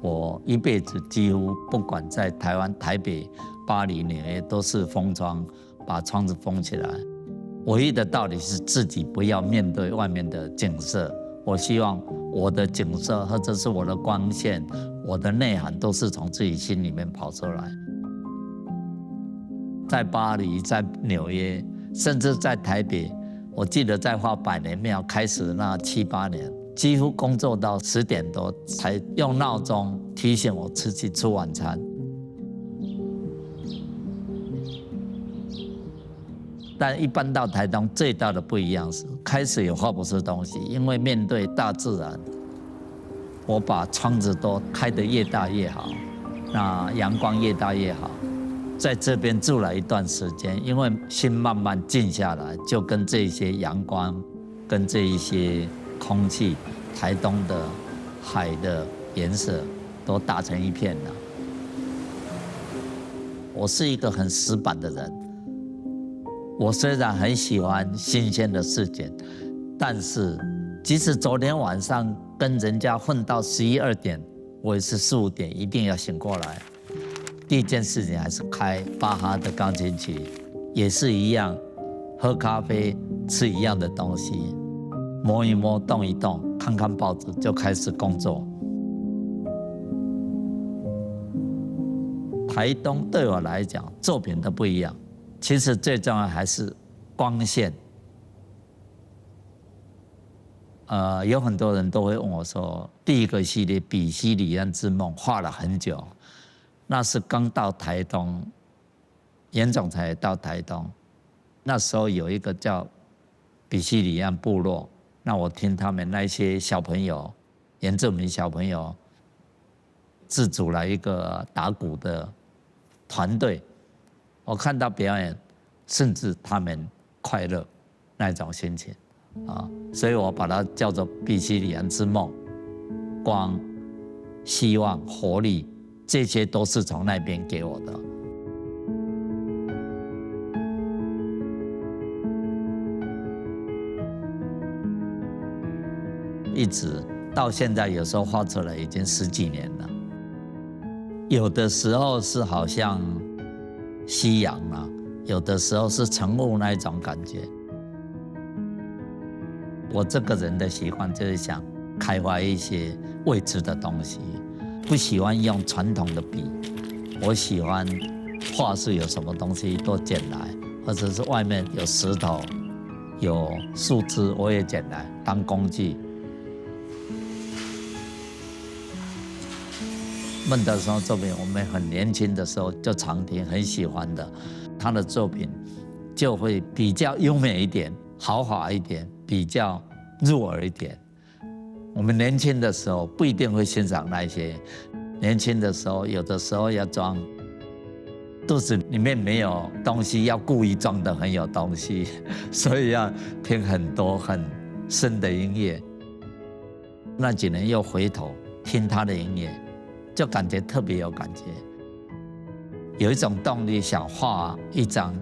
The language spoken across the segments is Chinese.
我一辈子几乎不管在台湾、台北、巴黎、纽约，都是封窗，把窗子封起来。唯一的道理是自己不要面对外面的景色。我希望我的景色或者是我的光线、我的内涵，都是从自己心里面跑出来。在巴黎、在纽约，甚至在台北，我记得在画百年庙开始那7、8年。几乎工作到10点多才用闹钟提醒我去吃晚餐。但一般到台东最大的不一样是，开始有画不出东西，因为面对大自然，我把窗子都开得越大越好，那阳光越大越好。在这边住了一段时间，因为心慢慢静下来，就跟这些阳光，跟这一些空气，台东的海的颜色都打成一片了。我是一个很死板的人，我虽然很喜欢新鲜的事情，但是即使昨天晚上跟人家混到11、2点，我也是4、5点一定要醒过来。第一件事情还是开巴哈的钢琴曲，也是一样，喝咖啡，吃一样的东西。摸一摸，动一动，看看报纸，就开始工作。台东对我来讲，作品都不一样。其实最重要还是光线。有很多人都会问我说，第一个系列《比西里安之梦》画了很久，那是刚到台东，严总裁也到台东，那时候有一个叫比西里安部落。那我听他们那些小朋友，原住民小朋友，自组了一个打鼓的团队，我看到表演，甚至他们快乐那种心情啊，所以我把它叫做比西里安之梦。光、希望、活力，这些都是从那边给我的。一直到现在，有时候画出来已经10几年了。有的时候是好像夕阳啊，有的时候是晨雾那一种感觉。我这个人的习惯就是想开发一些未知的东西，不喜欢用传统的笔。我喜欢画室有什么东西都捡来，或者是外面有石头、有树枝，我也捡来当工具。孟德松作品，我们很年轻的时候就常听，很喜欢的。他的作品就会比较优美一点，豪华一点，比较入耳一点。我们年轻的时候不一定会欣赏那些，年轻的时候有的时候要装肚子里面没有东西，要故意装得很有东西，所以要听很多很深的音乐。那几年又回头听他的音乐，就感觉特别有感觉，有一种动力想画一张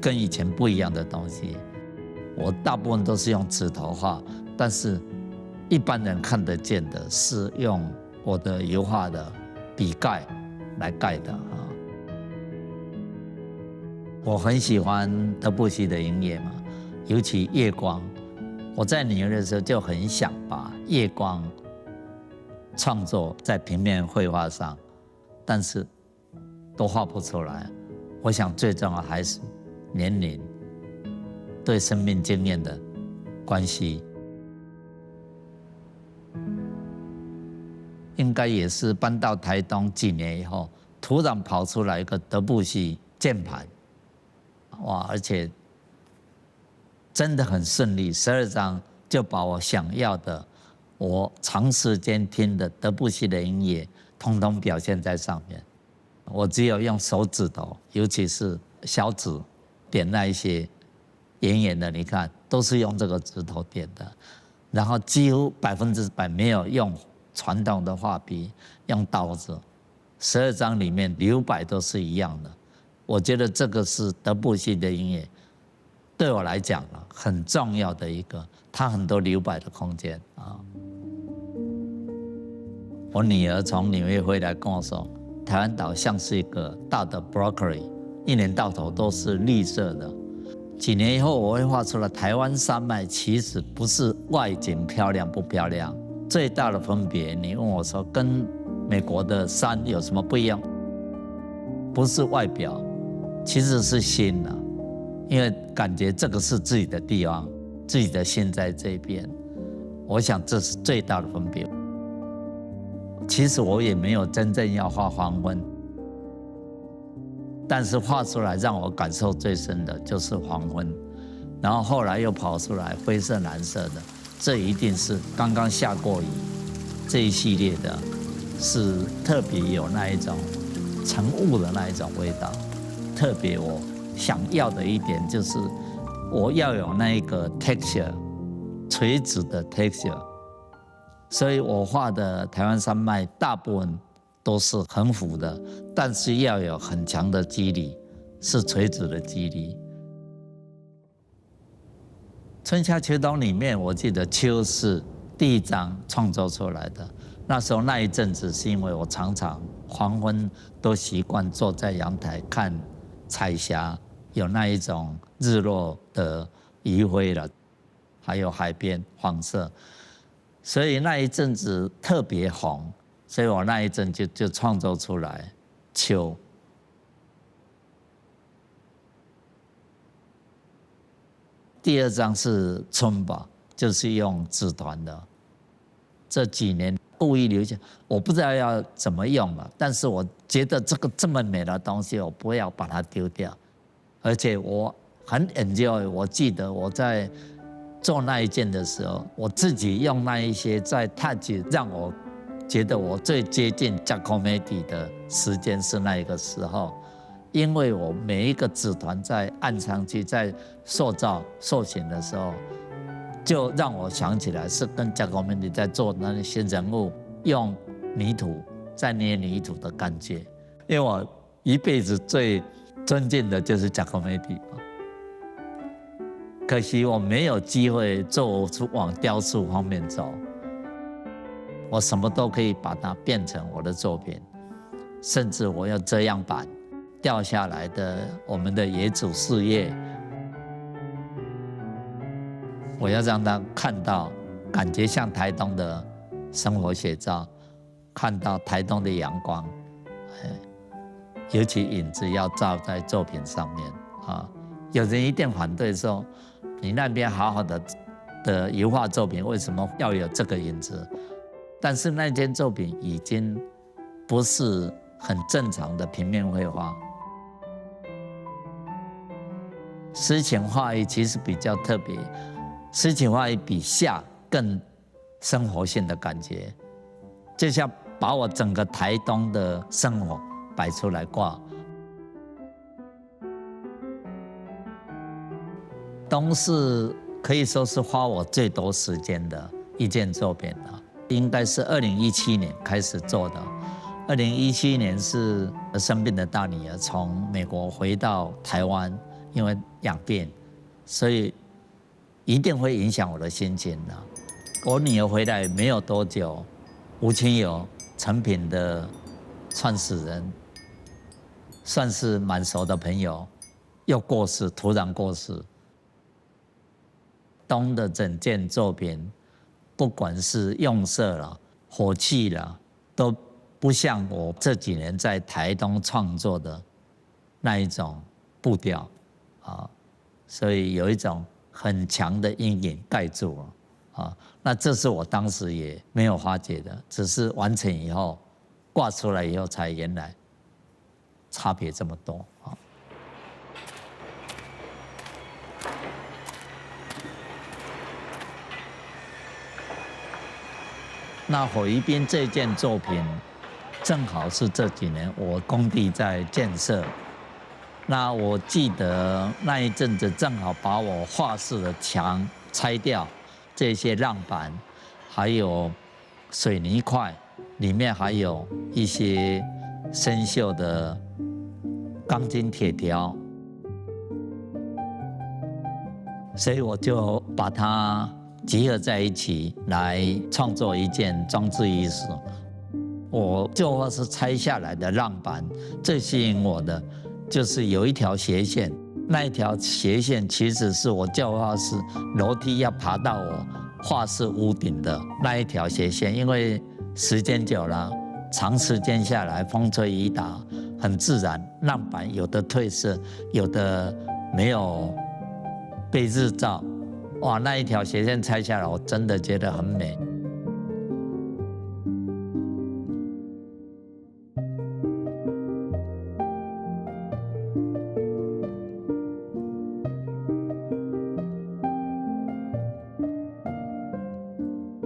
跟以前不一样的东西。我大部分都是用指头画，但是一般人看得见的是用我的油画的笔盖来盖的啊。我很喜欢德布西的音乐嘛，尤其夜光。我在纽约的时候就很想把夜光创作在平面绘画上，但是都画不出来。我想最重要还是年龄对生命经验的关系。应该也是搬到台东几年以后，突然跑出来一个德布西键盘，哇！而且真的很顺利，12张就把我想要的，我长时间听的德布西的音乐，通通表现在上面。我只有用手指头，尤其是小指点那一些圆圆的，你看都是用这个指头点的，然后几乎100%没有用传统的画笔，用刀子。12张里面留白都是一样的。我觉得这个是德布西的音乐，对我来讲很重要的一个，它很多留白的空间啊。我女儿从纽约回来跟我说，台湾岛像是一个大的 broccoli， 一年到头都是绿色的。几年以后，我会画出来，台湾山脉其实不是外景漂亮不漂亮，最大的分别，你问我说跟美国的山有什么不一样？不是外表，其实是心啊，因为感觉这个是自己的地方，自己的心在这边。我想这是最大的分别。其实我也没有真正要画黄昏，但是画出来让我感受最深的就是黄昏，然后后来又跑出来灰色蓝色的，这一定是刚刚下过雨，这一系列的是特别有那一种晨雾的那一种味道。特别我想要的一点就是我要有那一个 texture， 垂直的 texture。所以我画的台湾山脉大部分都是横幅的，但是要有很强的肌理，是垂直的肌理。春夏秋冬里面，我记得秋是第一张创作出来的。那时候那一阵子是因为我常常黄昏都习惯坐在阳台看彩霞，有那一种日落的余晖了，还有海边黄色。所以那一阵子特别红，所以我那一阵就创作出来秋。第二张是春吧，就是用纸团的。这几年故意留下，我不知道要怎么用了，但是我觉得这个这么美的东西，我不要把它丢掉。而且我很 enjoy， 我记得我在做那一件的时候，我自己用那一些在 touch， 让我觉得我最接近 Giacometti 的时间是那一个时候，因为我每一个纸团在按上去，在塑造塑形的时候，就让我想起来是跟 Giacometti 在做那些人物用泥土在捏泥土的感觉，因为我一辈子最尊敬的就是 Giacometti。可惜我没有机会做出往雕塑方面走，我什么都可以把它变成我的作品，甚至我要遮阳板掉下来的我们的野祖事业，我要让他看到，感觉像台东的生活写照，看到台东的阳光，尤其影子要照在作品上面啊。有人一定反对说，你那边好好的油画作品，为什么要有这个影子？但是那件作品已经不是很正常的平面绘画。诗情画意其实比较特别，诗情画意比夏更生活性的感觉，就像把我整个台东的生活摆出来挂。冬是可以说是花我最多时间的一件作品了，应该是2017年开始做的。2017年是生病的大女儿从美国回到台湾，因为养病，所以一定会影响我的心情的。我女儿回来没有多久，吴清友成品的创始人，算是蛮熟的朋友，又过世，突然过世。冬的整件作品，不管是用色啦、火气啦，都不像我这几年在台东创作的那一种步调啊，所以有一种很强的阴影盖住了啊。那这是我当时也没有发觉的，只是完成以后挂出来以后才原来差别这么多啊。那火一边这件作品，正好是这几年我工地在建设。那我记得那一阵子正好把我画室的墙拆掉，这些浪板，还有水泥块，里面还有一些生锈的钢筋铁条，所以我就把它集合在一起来创作一件装置艺术。我旧画是拆下来的浪板，最吸引我的就是有一条斜线，那一条斜线其实是我旧画室楼梯要爬到我画室屋顶的那一条斜线，因为时间久了，长时间下来，风吹雨打，很自然，浪板有的褪色，有的没有被日照，哇，那一条斜线拆下来，我真的觉得很美。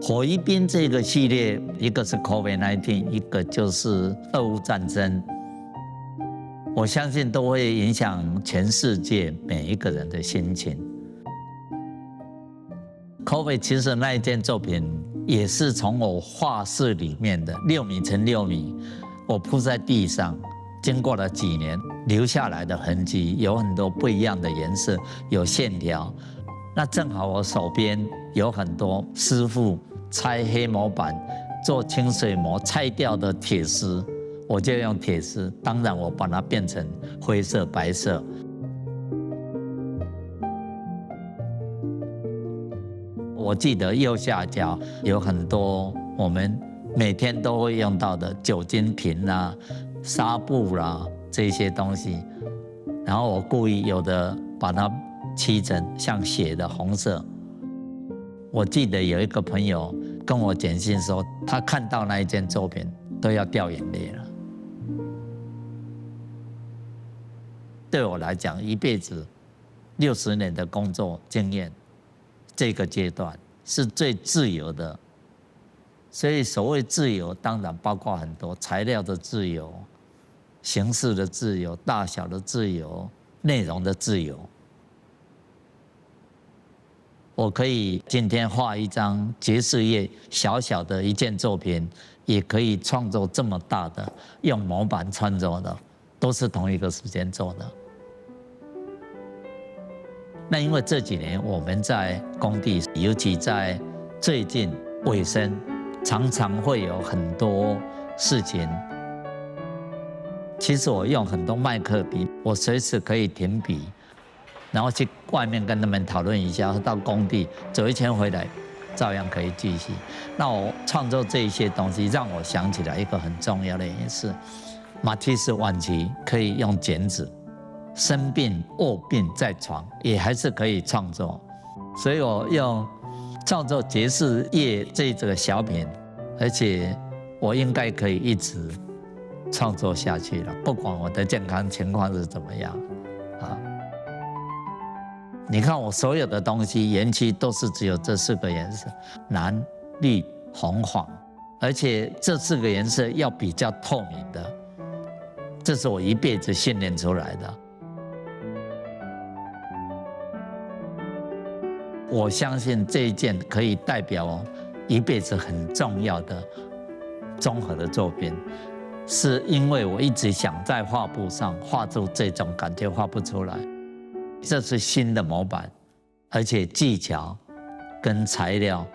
火一兵这个系列，一个是 COVID-19， 一个就是俄乌战争，我相信都会影响全世界每一个人的心情。COVID 其实那一件作品也是从我画室里面的6米乘6米，我铺在地上，经过了几年留下来的痕迹，有很多不一样的颜色，有线条。那正好我手边有很多师傅拆黑模板、做清水模拆掉的铁丝，我就用铁丝，当然我把它变成灰色、白色。我记得右下角有很多我们每天都会用到的酒精瓶啦、纱布啦这些东西，然后我故意有的把它漆成像血的红色。我记得有一个朋友跟我简讯说，他看到那一件作品都要掉眼泪了。对我来讲，一辈子60年的工作经验，这个阶段是最自由的。所以所谓自由，当然包括很多材料的自由、形式的自由、大小的自由、内容的自由。我可以今天画一张爵士乐小小的一件作品，也可以创作这么大的，用模板创作的，都是同一个时间做的。那因为这几年我们在工地，尤其在最近尾声，常常会有很多事情。其实我用很多麦克笔，我随时可以停笔，然后去外面跟他们讨论一下，到工地走一圈回来，照样可以继续。那我创作这一些东西，让我想起来一个很重要的原因是，马蒂斯晚期可以用剪纸，生病卧病在床，也还是可以创作。所以我用创作爵士乐这个小品，而且我应该可以一直创作下去了，不管我的健康情况是怎么样啊。你看我所有的东西，原漆都是只有这4个颜色：蓝、绿、红、黄，而且这4个颜色要比较透明的，这是我一辈子训练出来的。我相信这一件可以代表我一辈子很重要的综合的作品，是因为我一直想在画布上画出这种感觉，画不出来。这是新的模板，而且技巧跟材料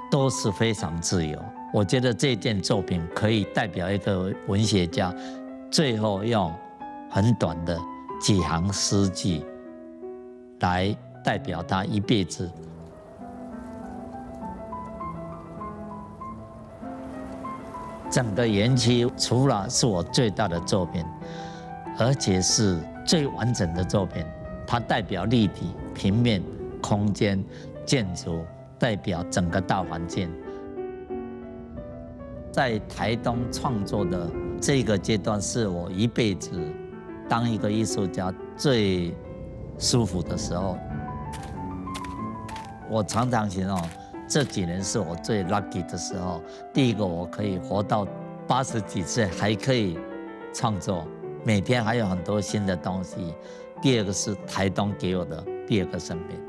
都是非常自由。我觉得这件作品可以代表一个文学家最后用很短的几行诗句来代表他一辈子。整个园区除了是我最大的作品，而且是最完整的作品。它代表立体、平面、空间、建筑，代表整个大环境。在台东创作的这个阶段，是我一辈子当一个艺术家最舒服的时候。我常常形容这几年是我最 lucky 的时候。第一个，我可以活到80几岁，还可以创作，每天还有很多新的东西。第二个是台东给我的第2个生命。